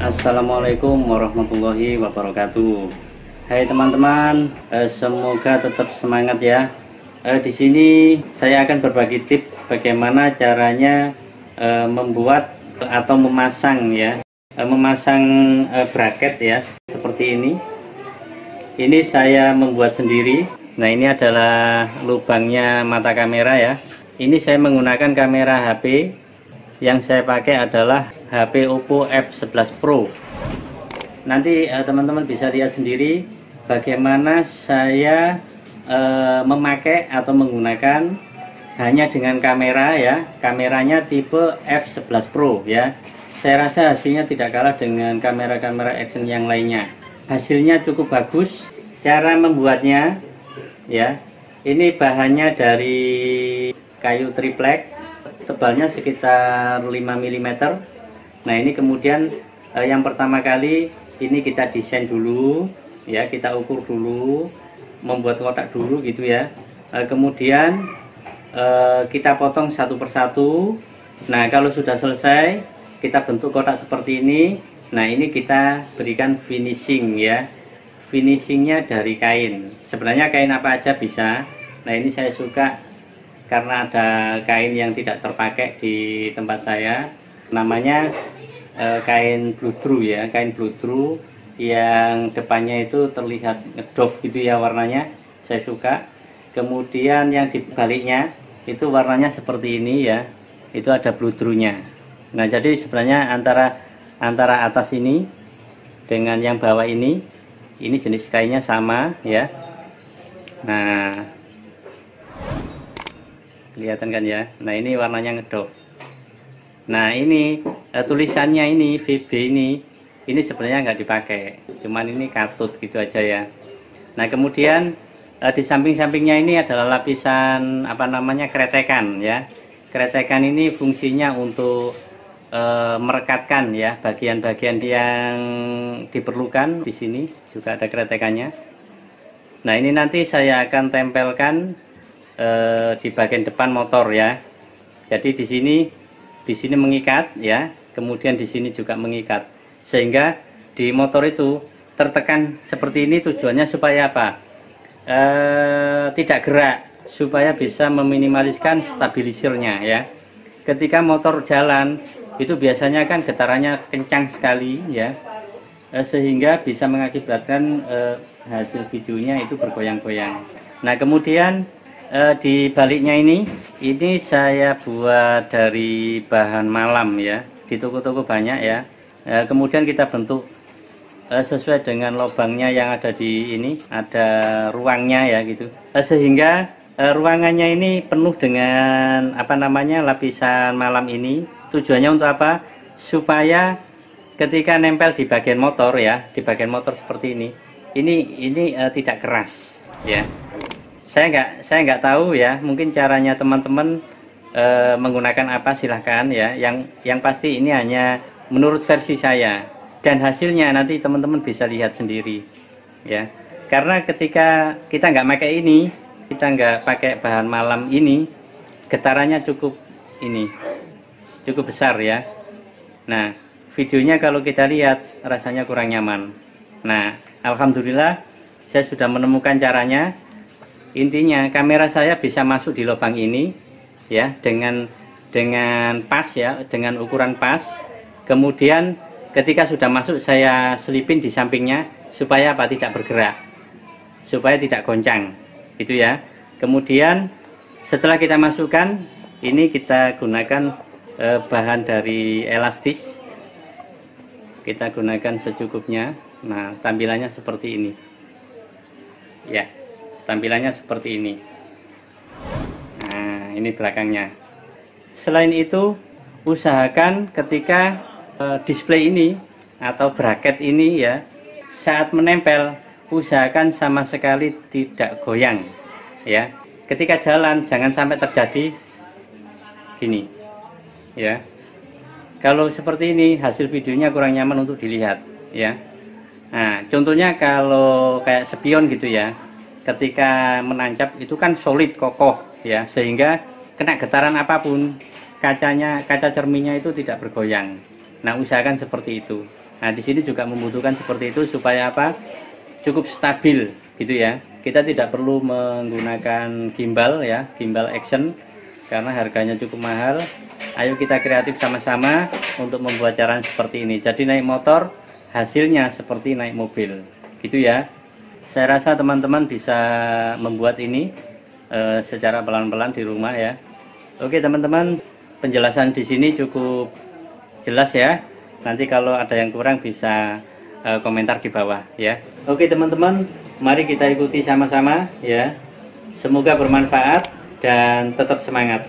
Assalamualaikum warahmatullahi wabarakatuh. Hai teman-teman, semoga tetap semangat ya. Di sini saya akan berbagi tips bagaimana caranya membuat atau memasang ya, memasang bracket ya, seperti ini. Ini saya membuat sendiri. Nah, ini adalah lubangnya mata kamera ya. Ini saya menggunakan kamera HP. Yang saya pakai adalah HP Oppo F11 Pro. Nanti teman-teman bisa lihat sendiri bagaimana saya memakai atau menggunakan hanya dengan kamera ya. Kameranya tipe F11 Pro ya. Saya rasa hasilnya tidak kalah dengan kamera-kamera action yang lainnya. Hasilnya cukup bagus. Cara membuatnya ya. Ini bahannya dari kayu triplek. Tebalnya sekitar 5 mm. Nah, ini kemudian yang pertama kali ini kita desain dulu ya, kita ukur dulu, membuat kotak dulu gitu ya. Kemudian kita potong satu persatu. Nah, kalau sudah selesai kita bentuk kotak seperti ini. Nah, ini kita berikan finishing ya. Finishingnya dari kain, sebenarnya kain apa aja bisa. Nah, ini saya suka karena ada kain yang tidak terpakai di tempat saya, namanya kain bludru ya, kain bludru yang depannya itu terlihat ngedove gitu ya warnanya, saya suka. Kemudian yang di baliknya itu warnanya seperti ini ya, itu ada bludrunya. Nah, jadi sebenarnya antara atas ini dengan yang bawah ini jenis kainnya sama ya. Nah, kelihatan kan ya. Nah, ini warnanya ngedove. Nah, ini tulisannya ini VB ini sebenarnya nggak dipakai, cuman ini katut gitu aja ya. Nah, kemudian di samping-sampingnya ini adalah lapisan apa namanya, kretekan ya. Kretekan ini fungsinya untuk merekatkan ya bagian-bagian yang diperlukan. Di sini juga ada kretekannya. Nah, ini nanti saya akan tempelkan di bagian depan motor ya. Jadi di sini mengikat ya, kemudian di sini juga mengikat, sehingga di motor itu tertekan seperti ini. Tujuannya supaya apa? Tidak gerak, supaya bisa meminimaliskan stabilisirnya ya. Ketika motor jalan itu biasanya kan getarannya kencang sekali ya, sehingga bisa mengakibatkan hasil videonya itu bergoyang-goyang. Nah, kemudian di baliknya ini saya buat dari bahan malam ya, di toko-toko banyak ya. Kemudian kita bentuk sesuai dengan lubangnya yang ada di ini, ada ruangnya ya gitu, sehingga ruangannya ini penuh dengan apa namanya, lapisan malam ini. Tujuannya untuk apa? Supaya ketika nempel di bagian motor ya, di bagian motor seperti ini tidak keras ya. Saya nggak tahu ya, mungkin caranya teman-teman menggunakan apa, silahkan ya. Yang pasti ini hanya menurut versi saya, dan hasilnya nanti teman-teman bisa lihat sendiri ya. Karena ketika kita nggak pakai ini, kita nggak pakai bahan malam ini, getarannya cukup besar ya. Nah, videonya kalau kita lihat rasanya kurang nyaman. Nah, alhamdulillah saya sudah menemukan caranya. Intinya kamera saya bisa masuk di lubang ini ya, dengan pas ya, dengan ukuran pas. Kemudian ketika sudah masuk saya selipin di sampingnya supaya apa? Tidak bergerak, supaya tidak goncang itu ya. Kemudian setelah kita masukkan ini, kita gunakan bahan dari elastis, kita gunakan secukupnya. Nah, tampilannya seperti ini ya. Tampilannya seperti ini. Nah, ini belakangnya. Selain itu, usahakan ketika display ini atau bracket ini ya, saat menempel usahakan sama sekali tidak goyang ya. Ketika jalan jangan sampai terjadi gini ya. Kalau seperti ini hasil videonya kurang nyaman untuk dilihat ya. Nah, contohnya kalau kayak spion gitu ya, ketika menancap itu kan solid kokoh ya, sehingga kena getaran apapun kaca cerminnya itu tidak bergoyang. Nah, usahakan seperti itu. Nah, di sini juga membutuhkan seperti itu supaya apa? Cukup stabil gitu ya. Kita tidak perlu menggunakan gimbal ya, gimbal action karena harganya cukup mahal. Ayo kita kreatif sama-sama untuk membuat cara seperti ini. Jadi naik motor hasilnya seperti naik mobil gitu ya. Saya rasa teman-teman bisa membuat ini secara pelan-pelan di rumah ya. Oke teman-teman, penjelasan di sini cukup jelas ya. Nanti kalau ada yang kurang bisa komentar di bawah ya. Oke teman-teman, mari kita ikuti sama-sama ya. Semoga bermanfaat dan tetap semangat.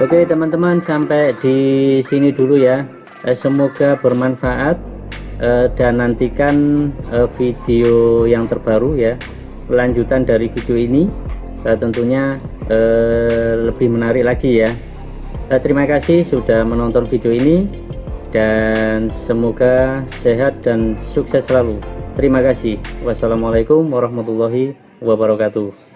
Oke teman-teman, sampai di sini dulu ya. Semoga bermanfaat, dan nantikan video yang terbaru ya, lanjutan dari video ini, tentunya lebih menarik lagi ya. Terima kasih sudah menonton video ini, dan semoga sehat dan sukses selalu. Terima kasih. Wassalamualaikum warahmatullahi wabarakatuh.